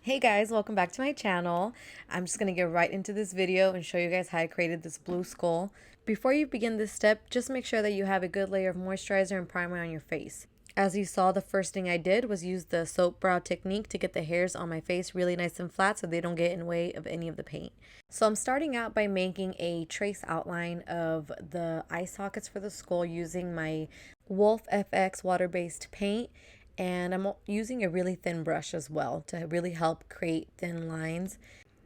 Hey guys, welcome back to my channel. I'm just going to get right into this video and show you guys how I created this blue skull. Before you begin this step, just make sure that you have a good layer of moisturizer and primer on your face. As you saw, the first thing I did was use the soap brow technique to get the hairs on my face really nice and flat so they don't get in the way of any of the paint. So I'm starting out by making a trace outline of the eye sockets for the skull using my Wolfe FX water-based paint, and I'm using a really thin brush as well to really help create thin lines.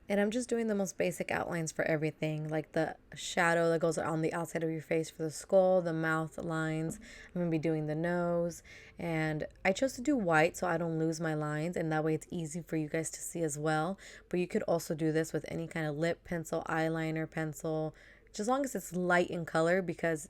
And I'm just doing the most basic outlines for everything, like the shadow that goes on the outside of your face for the skull, the mouth lines. I'm going to be doing the nose. And I chose to do white so I don't lose my lines, and that way it's easy for you guys to see as well. But you could also do this with any kind of lip pencil, eyeliner pencil, just as long as it's light in color, because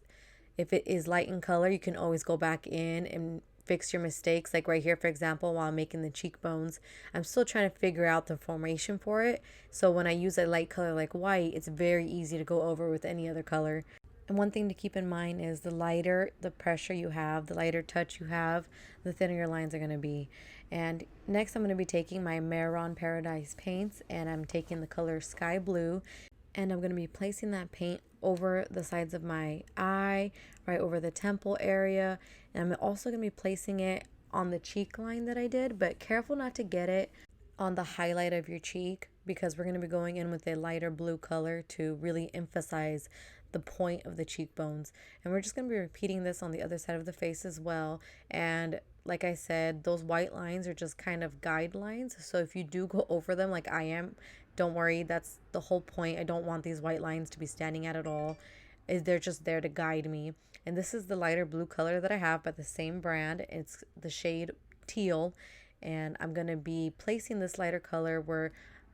if it is light in color, you can always go back in and fix your mistakes. Like right here, for example, while I'm making the cheekbones, I'm still trying to figure out the formation for it. So when I use a light color like white, it's very easy to go over with any other color. And one thing to keep in mind is the lighter the pressure you have, the lighter touch you have, the thinner your lines are going to be. And next I'm going to be taking my Mehron Paradise paints, and I'm taking the color Sky Blue, and I'm going to be placing that paint over the sides of my eye, right over the temple area. And I'm also going to be placing it on the cheek line that I did, but careful not to get it on the highlight of your cheek, because we're going to be going in with a lighter blue color to really emphasize the point of the cheekbones. And we're just going to be repeating this on the other side of the face as well. And like I said, those white lines are just kind of guidelines. So if you do go over them like I am, don't worry, that's the whole point. I don't want these white lines to be standing out at all. They're just there to guide me. And this is the lighter blue color that I have by the same brand. It's the shade Teal. And I'm going to be placing this lighter color where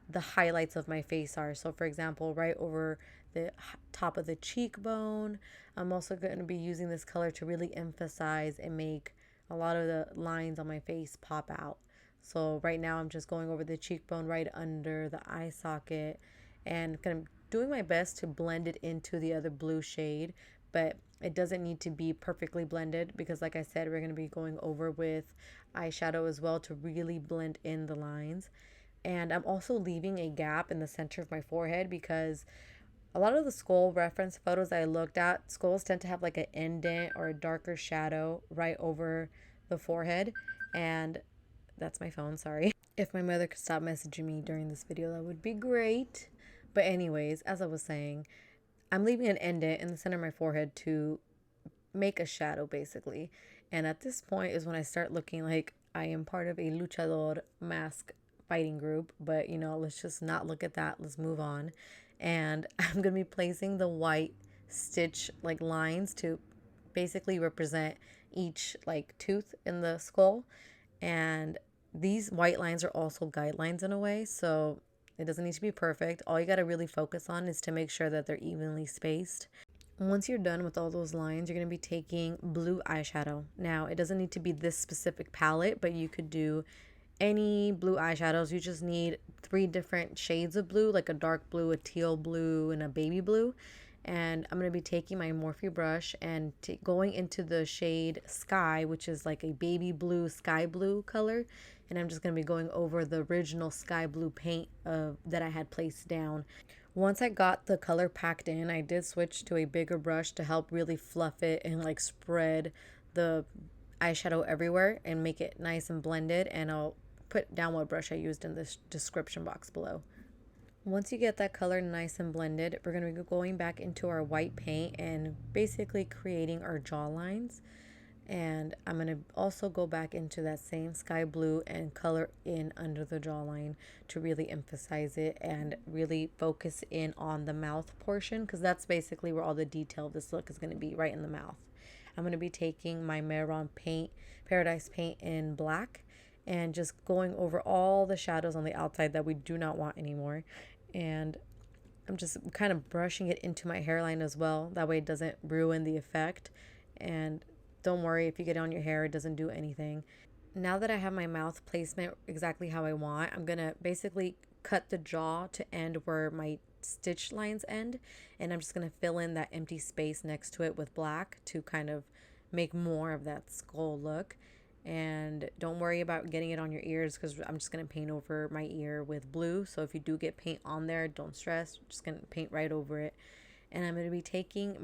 the highlights of my face are. So for example, right over the top of the cheekbone. I'm also going to be using this color to really emphasize and make a lot of the lines on my face pop out. So right now I'm just going over the cheekbone right under the eye socket, and kind of doing my best to blend it into the other blue shade, but it doesn't need to be perfectly blended because like I said, we're going to be going over with eyeshadow as well to really blend in the lines. And I'm also leaving a gap in the center of my forehead because a lot of the skull reference photos I looked at, skulls tend to have like an indent or a darker shadow right over the forehead. And that's my phone, sorry. If my mother could stop messaging me during this video, that would be great. But anyways, as I was saying, I'm leaving an indent in the center of my forehead to make a shadow basically. And at this point is when I start looking like I am part of a luchador mask fighting group. But you know, let's just not look at that. Let's move on. And I'm going to be placing the white stitch like lines to basically represent each like tooth in the skull. And these white lines are also guidelines in a way, so it doesn't need to be perfect. All you got to really focus on is to make sure that they're evenly spaced. Once you're done with all those lines, you're going to be taking blue eyeshadow. Now, it doesn't need to be this specific palette, but you could do any blue eyeshadows. You just need 3 different shades of blue, like a dark blue, a teal blue, and a baby blue. And I'm going to be taking my Morphe brush and going into the shade Sky, which is like a baby blue, sky blue color. And I'm just going to be going over the original sky blue paint that I had placed down. Once I got the color packed in, I did switch to a bigger brush to help really fluff it and like spread the eyeshadow everywhere and make it nice and blended. And I'll put down what brush I used in the description box below. Once you get that color nice and blended, we're going to be going back into our white paint and basically creating our jaw lines. And I'm going to also go back into that same sky blue and color in under the jawline to really emphasize it and really focus in on the mouth portion, because that's basically where all the detail of this look is going to be, right in the mouth. I'm going to be taking my Mehron Paradise paint in black and just going over all the shadows on the outside that we do not want anymore. And I'm just kind of brushing it into my hairline as well. That way it doesn't ruin the effect. And don't worry if you get it on your hair, it doesn't do anything. Now that I have my mouth placement exactly how I want, I'm going to basically cut the jaw to end where my stitch lines end. And I'm just going to fill in that empty space next to it with black to kind of make more of that skull look. And don't worry about getting it on your ears because I'm just going to paint over my ear with blue. So if you do get paint on there, don't stress. I'm just going to paint right over it. And I'm going to be taking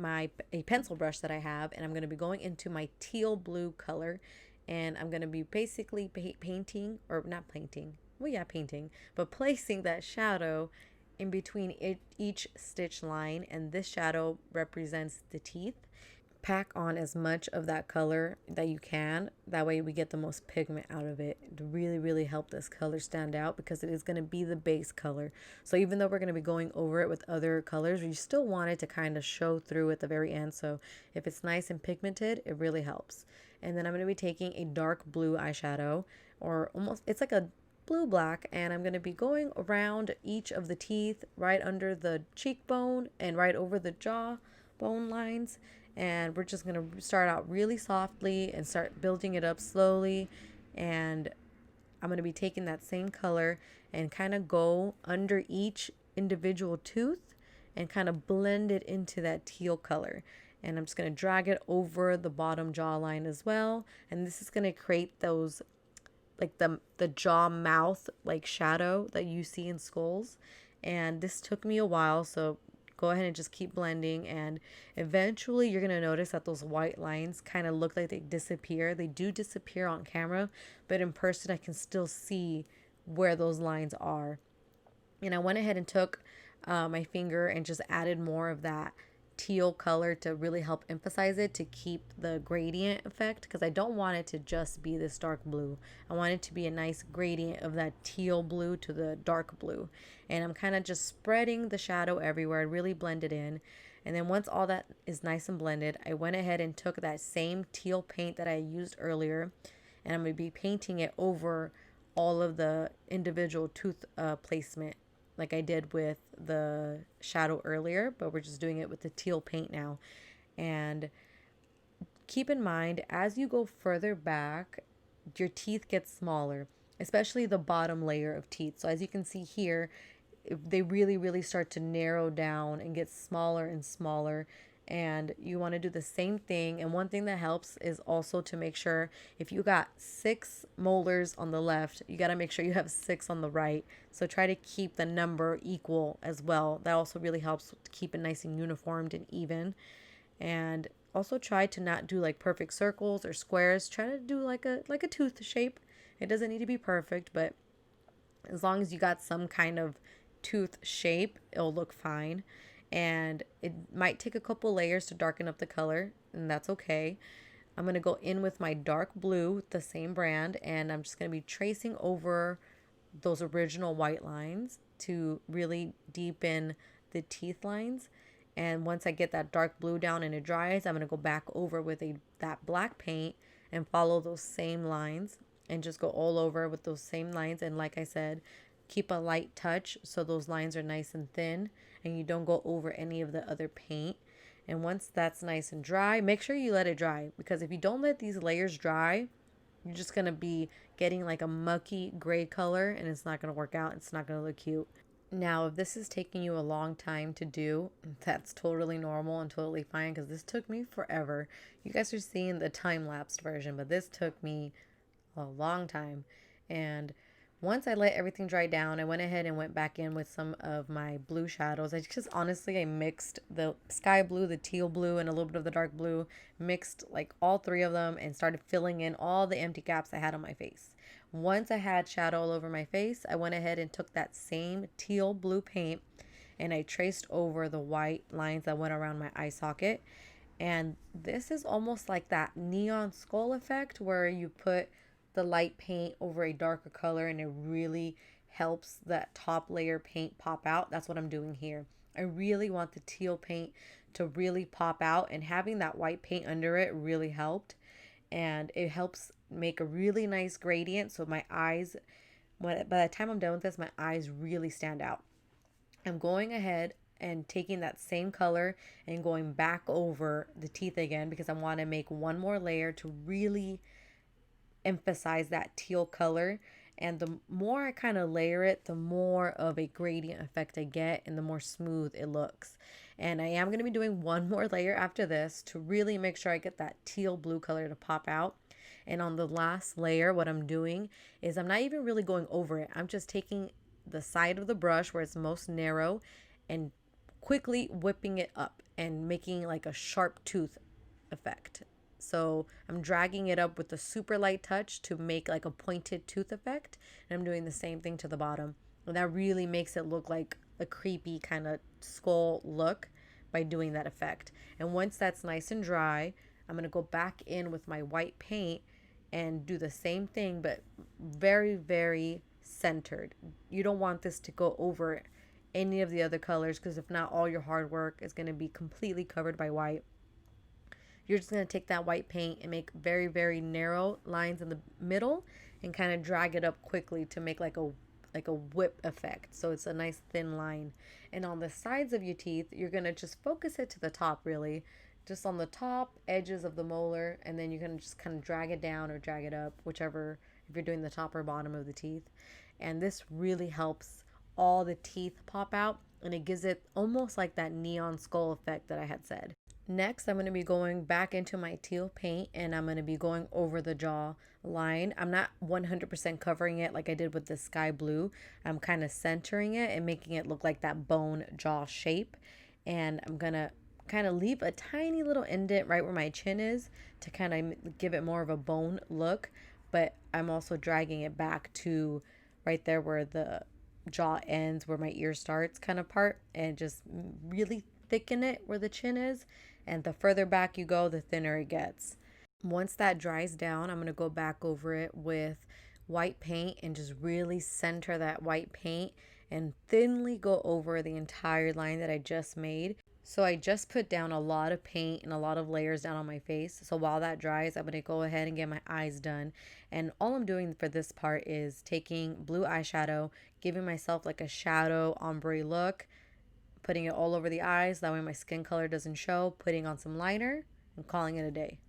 a pencil brush that I have, and I'm going to be going into my teal blue color, and I'm going to be basically painting, or not painting, well yeah, painting, but placing that shadow in between each stitch line, and this shadow represents the teeth. Pack on as much of that color that you can. That way we get the most pigment out of it to really help this color stand out, because it is going to be the base color. So even though we're going to be going over it with other colors, you still want it to kind of show through at the very end. So if it's nice and pigmented, it really helps. And then I'm going to be taking a dark blue eyeshadow, or almost, it's like a blue black, and I'm going to be going around each of the teeth, right under the cheekbone and right over the jaw bone lines. And we're just going to start out really softly and start building it up slowly. And I'm going to be taking that same color and kind of go under each individual tooth and kind of blend it into that teal color. And I'm just going to drag it over the bottom jawline as well. And this is going to create those, like the jaw mouth like shadow that you see in skulls. And this took me a while, so go ahead and just keep blending, and eventually you're going to notice that those white lines kind of look like they disappear. They do disappear on camera, but in person I can still see where those lines are. And I went ahead and took my finger and just added more of that teal color to really help emphasize it, to keep the gradient effect, because I don't want it to just be this dark blue. I want it to be a nice gradient of that teal blue to the dark blue. And I'm kind of just spreading the shadow everywhere, really blend it in. And then once all that is nice and blended, I went ahead and took that same teal paint that I used earlier, and I'm going to be painting it over all of the individual tooth placement, like I did with the shadow earlier, but we're just doing it with the teal paint now. And keep in mind, as you go further back, your teeth get smaller, especially the bottom layer of teeth. So as you can see here, they really start to narrow down and get smaller and smaller. And you want to do the same thing. And one thing that helps is also to make sure, if you got 6 molars on the left, you got to make sure you have 6 on the right. So try to keep the number equal as well. That also really helps to keep it nice and uniformed and even. And also try to not do like perfect circles or squares. Try to do like a tooth shape. It doesn't need to be perfect, but as long as you got some kind of tooth shape, it'll look fine. And it might take a couple layers to darken up the color, and that's okay. I'm going to go in with my dark blue, the same brand, and I'm just going to be tracing over those original white lines to really deepen the teeth lines. And once I get that dark blue down and it dries, I'm going to go back over with that black paint and follow those same lines and just go all over with those same lines. And like I said, keep a light touch so those lines are nice and thin and you don't go over any of the other paint. And once that's nice and dry, make sure you let it dry, because if you don't let these layers dry, you're just going to be getting like a mucky gray color, and it's not going to work out. It's not going to look cute. Now, if this is taking you a long time to do, that's totally normal and totally fine, because this took me forever. You guys are seeing the time-lapsed version, but this took me a long time. And once I let everything dry down, I went ahead and went back in with some of my blue shadows. I mixed the sky blue, the teal blue, and a little bit of the dark blue, mixed like all 3 of them, and started filling in all the empty gaps I had on my face. Once I had shadow all over my face, I went ahead and took that same teal blue paint and I traced over the white lines that went around my eye socket. And this is almost like that neon skull effect where you put the light paint over a darker color and it really helps that top layer paint pop out. That's what I'm doing here. I really want the teal paint to really pop out, and having that white paint under it really helped. And it helps make a really nice gradient, so my eyes, by the time I'm done with this, my eyes really stand out. I'm going ahead and taking that same color and going back over the teeth again, because I want to make one more layer to really emphasize that teal color. And the more I kind of layer it, the more of a gradient effect I get and the more smooth it looks. And I am going to be doing one more layer after this to really make sure I get that teal blue color to pop out. And on the last layer, what I'm doing is I'm not even really going over it. I'm just taking the side of the brush where it's most narrow and quickly whipping it up and making like a sharp tooth effect. So I'm dragging it up with a super light touch to make like a pointed tooth effect. And I'm doing the same thing to the bottom. And that really makes it look like a creepy kind of skull look by doing that effect. And once that's nice and dry, I'm going to go back in with my white paint and do the same thing, but very, very centered. You don't want this to go over any of the other colors, because if not, all your hard work is going to be completely covered by white. You're just going to take that white paint and make very, very narrow lines in the middle and kind of drag it up quickly to make like a whip effect. So it's a nice thin line. And on the sides of your teeth, you're going to just focus it to the top, really. Just on the top edges of the molar, and then you're going to just kind of drag it down or drag it up, whichever, if you're doing the top or bottom of the teeth. And this really helps all the teeth pop out, and it gives it almost like that neon skull effect that I had said. Next, I'm going to be going back into my teal paint, and I'm going to be going over the jaw line. I'm not 100% covering it like I did with the sky blue. I'm kind of centering it and making it look like that bone jaw shape. And I'm going to kind of leave a tiny little indent right where my chin is to kind of give it more of a bone look. But I'm also dragging it back to right there where the jaw ends, where my ear starts kind of part, and just really thicken it where the chin is. And the further back you go, the thinner it gets. Once that dries down, I'm going to go back over it with white paint and just really center that white paint and thinly go over the entire line that I just made. So I just put down a lot of paint and a lot of layers down on my face. So while that dries, I'm going to go ahead and get my eyes done. And all I'm doing for this part is taking blue eyeshadow, giving myself like a shadow ombre look, putting it all over the eyes, that way my skin color doesn't show, putting on some liner, and calling it a day.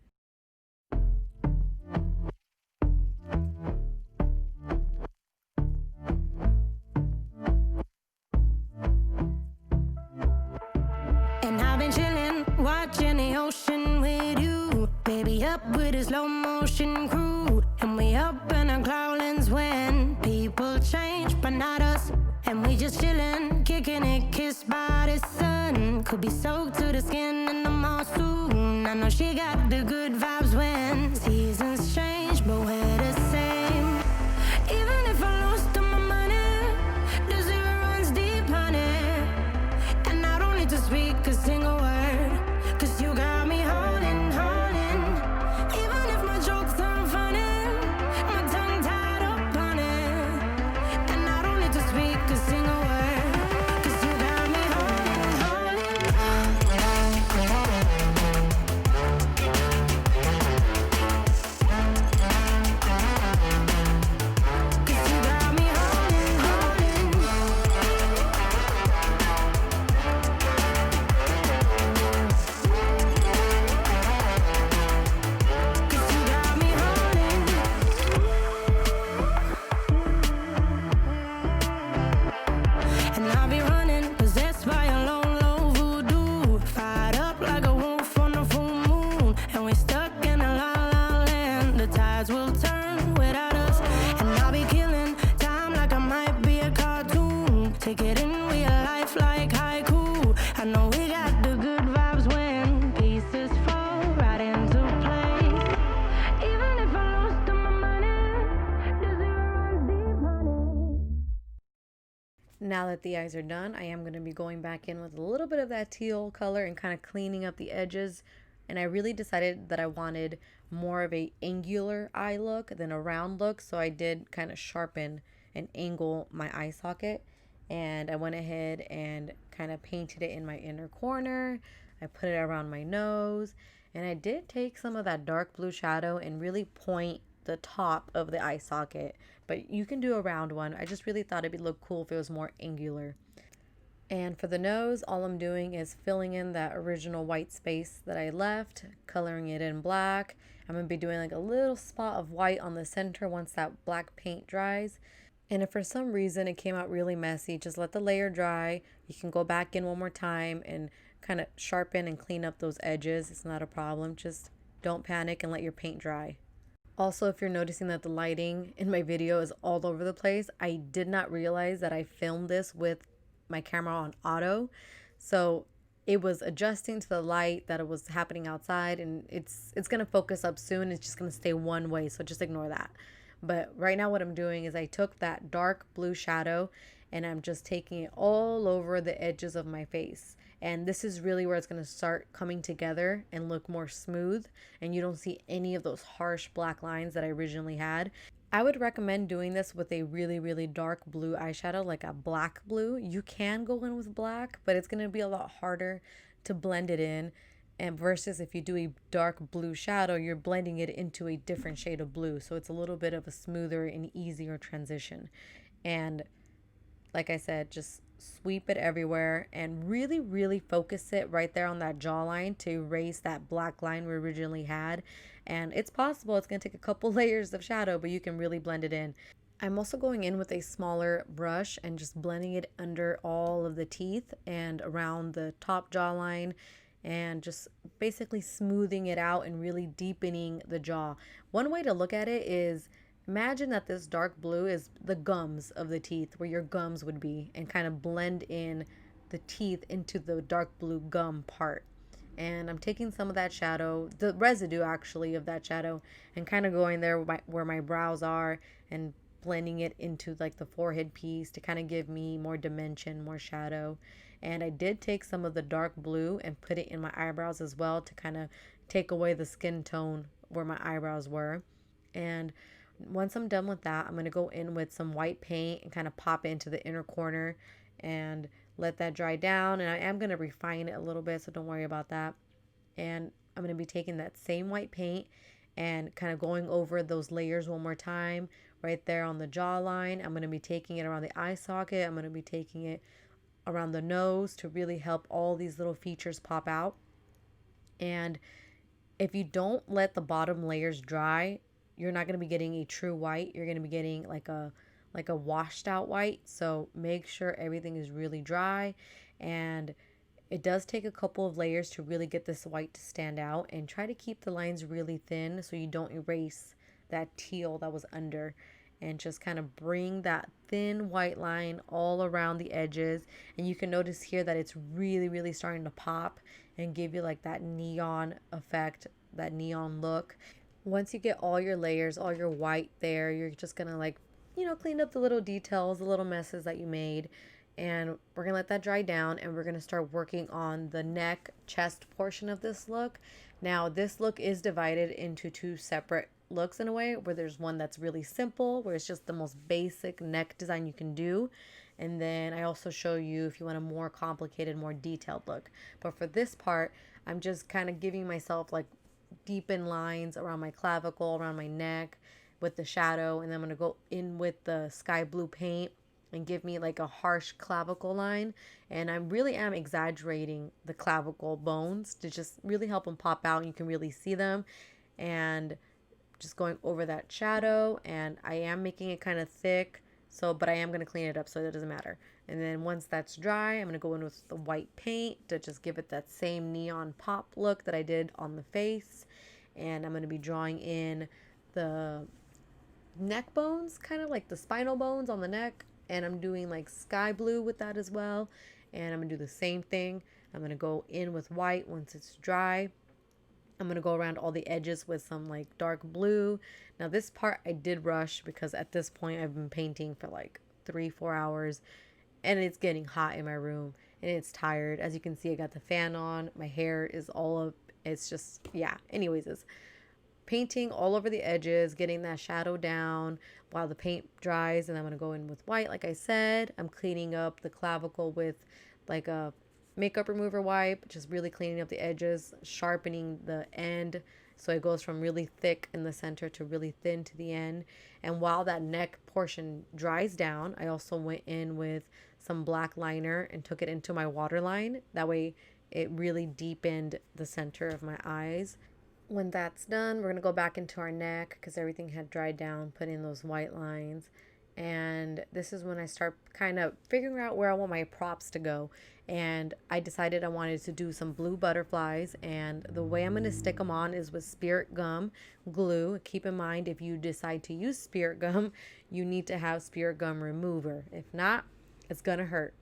And I've been chilling, watching the ocean with you, baby, up with a slow motion crew. And we up in our cloudlands when people change, but not us. And we just chillin', kicking it, kissed by the sun. Could be soaked to the skin in the mall soon. I know she got the good vibes when seasons change, but we're the same. Even if I lost all my money, the zero runs deep, honey. And I don't need to speak a single word, 'cause you got me holding, holding. Even if my jokes aren't funny, my tongue tied up on it. And I don't need to speak a single word, 'cause you got me holding, holding. 'Cause you got me holding, holding. 'Cause you got me holding. And I'll be running, possessed by a low, low voodoo. Fired up like a wolf on a full moon. And we're stuck in a la la land. The tides will turn without us. And I'll be killing time like I might be a cartoon. Take it in real life like haiku. I know we got the good vibes when pieces fall right into place. Even if I lost all my money, the zero runs deep, honey. Now that the eyes are done, I am going to be going back in with a little bit of that teal color and kind of cleaning up the edges. And I really decided that I wanted more of a angular eye look than a round look, so I did kind of sharpen and angle my eye socket. And I went ahead and kind of painted it in my inner corner. I put it around my nose, and I did take some of that dark blue shadow and really point the top of the eye socket. But you can do a round one. I just really thought it'd look cool if it was more angular. And for the nose, all I'm doing is filling in that original white space that I left, coloring it in black. I'm going to be doing like a little spot of white on the center once that black paint dries. And if for some reason it came out really messy, just let the layer dry. You can go back in one more time and kind of sharpen and clean up those edges. It's not a problem. Just don't panic and let your paint dry. Also, if you're noticing that the lighting in my video is all over the place, I did not realize that I filmed this with my camera on auto. So it was adjusting to the light that it was happening outside, and it's going to focus up soon. It's just going to stay one way, so just ignore that. But right now what I'm doing is I took that dark blue shadow and I'm just taking it all over the edges of my face. And this is really where it's going to start coming together and look more smooth, and you don't see any of those harsh black lines that I originally had. I would recommend doing this with a really, really dark blue eyeshadow, like a black blue. You can go in with black, but it's going to be a lot harder to blend it in. And versus if you do a dark blue shadow, you're blending it into a different shade of blue. So it's a little bit of a smoother and easier transition. And like I said, just sweep it everywhere and really, really focus it right there on that jawline to erase that black line we originally had. And it's possible it's going to take a couple layers of shadow, but you can really blend it in. I'm also going in with a smaller brush and just blending it under all of the teeth and around the top jawline, and just basically smoothing it out and really deepening the jaw. One way to look at it is, imagine that this dark blue is the gums of the teeth, where your gums would be, and kind of blend in the teeth into the dark blue gum part. And I'm taking some of that shadow, the residue actually of that shadow, and kind of going there where my brows are and blending it into like the forehead piece to kind of give me more dimension, more shadow. And I did take some of the dark blue and put it in my eyebrows as well to kind of take away the skin tone where my eyebrows were. And once I'm done with that, I'm going to go in with some white paint and kind of pop it into the inner corner and let that dry down. And I am going to refine it a little bit, so don't worry about that. And I'm going to be taking that same white paint and kind of going over those layers one more time right there on the jawline. I'm going to be taking it around the eye socket. I'm going to be taking it around the nose to really help all these little features pop out. And if you don't let the bottom layers dry, you're not going to be getting a true white. You're going to be getting like a washed out white. So make sure everything is really dry, and it does take a couple of layers to really get this white to stand out, and try to keep the lines really thin so you don't erase that teal that was under, and just kind of bring that thin white line all around the edges. And you can notice here that it's really, really starting to pop and give you like that neon effect, that neon look. Once you get all your layers, all your white there, you're just gonna like, clean up the little details, the little messes that you made. And we're gonna let that dry down, and we're gonna start working on the neck, chest portion of this look. Now, this look is divided into two separate looks in a way, where there's one that's really simple, where it's just the most basic neck design you can do. And then I also show you if you want a more complicated, more detailed look. But for this part, I'm just kind of giving myself like deepen lines around my clavicle, around my neck with the shadow. And then I'm going to go in with the sky blue paint and give me like a harsh clavicle line. And I really am exaggerating the clavicle bones to just really help them pop out. You can really see them. And just going over that shadow, and I am making it kind of thick, but I am going to clean it up so it doesn't matter. And then once that's dry, I'm going to go in with the white paint to just give it that same neon pop look that I did on the face. And I'm going to be drawing in the neck bones, kind of like the spinal bones on the neck, and I'm doing like sky blue with that as well. And I'm going to do the same thing. I'm going to go in with white once it's dry. I'm going to go around all the edges with some like dark blue. Now this part I did rush because at this point I've been painting for like 3-4 hours, and it's getting hot in my room and it's tired. As you can see, I got the fan on. My hair is all up. It's just, yeah. Anyways, it's painting all over the edges, getting that shadow down while the paint dries. And I'm going to go in with white. Like I said, I'm cleaning up the clavicle with like a makeup remover wipe, just really cleaning up the edges, sharpening the end so it goes from really thick in the center to really thin to the end. And while that neck portion dries down, I also went in with some black liner and took it into my waterline. That way it really deepened the center of my eyes. When that's done, we're going to go back into our neck because everything had dried down, put in those white lines. And this is when I start kind of figuring out where I want my props to go. And I decided I wanted to do some blue butterflies, and the way I'm going to stick them on is with spirit gum glue. Keep in mind, if you decide to use spirit gum, you need to have spirit gum remover. If not, it's going to hurt.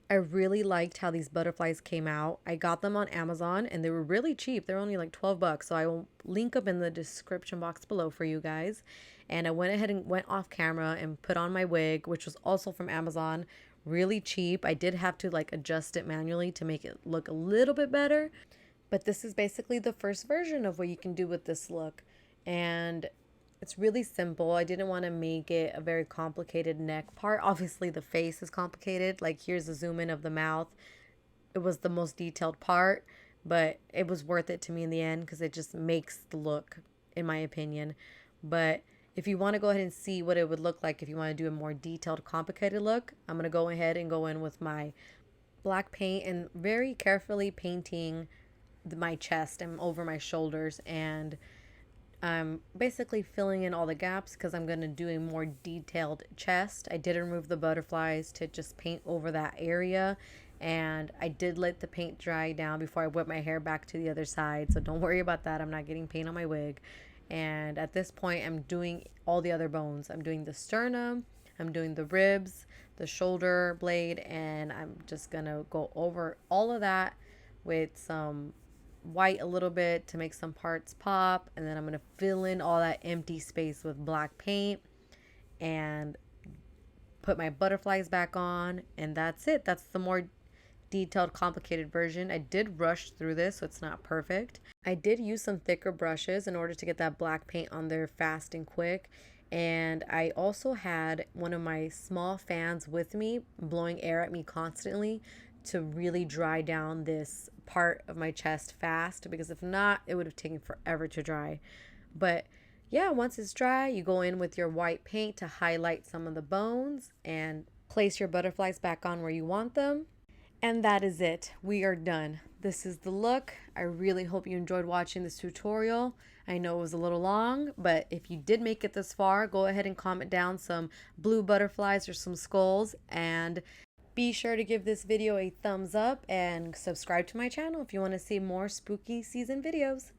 I really liked how these butterflies came out. I got them on Amazon and they were really cheap. They're only like 12 bucks. So I will link up in the description box below for you guys. And I went ahead and went off camera and put on my wig, which was also from Amazon. Really cheap. I did have to like adjust it manually to make it look a little bit better. But this is basically the first version of what you can do with this look. And it's really simple. I didn't want to make it a very complicated neck part. Obviously, the face is complicated. Like, here's a zoom in of the mouth. It was the most detailed part, but it was worth it to me in the end because it just makes the look, in my opinion. But if you want to go ahead and see what it would look like if you want to do a more detailed, complicated look, I'm going to go ahead and go in with my black paint and very carefully painting my chest and over my shoulders, and I'm basically filling in all the gaps because I'm going to do a more detailed chest. I did remove the butterflies to just paint over that area, and I did let the paint dry down before I whip my hair back to the other side, so don't worry about that. I'm not getting paint on my wig. And at this point, I'm doing all the other bones. I'm doing the sternum, I'm doing the ribs, the shoulder blade, and I'm just going to go over all of that with some white a little bit to make some parts pop, and then I'm going to fill in all that empty space with black paint and put my butterflies back on, and that's it. That's the more detailed, complicated version. I did rush through this, so it's not perfect. I did use some thicker brushes in order to get that black paint on there fast and quick. And I also had one of my small fans with me blowing air at me constantly to really dry down this part of my chest fast, because if not, it would have taken forever to dry. But yeah, once it's dry, you go in with your white paint to highlight some of the bones and place your butterflies back on where you want them. And that is it. We are done. This is the look. I really hope you enjoyed watching this tutorial. I know it was a little long, but if you did make it this far, go ahead and comment down some blue butterflies or some skulls, and be sure to give this video a thumbs up and subscribe to my channel if you want to see more spooky season videos.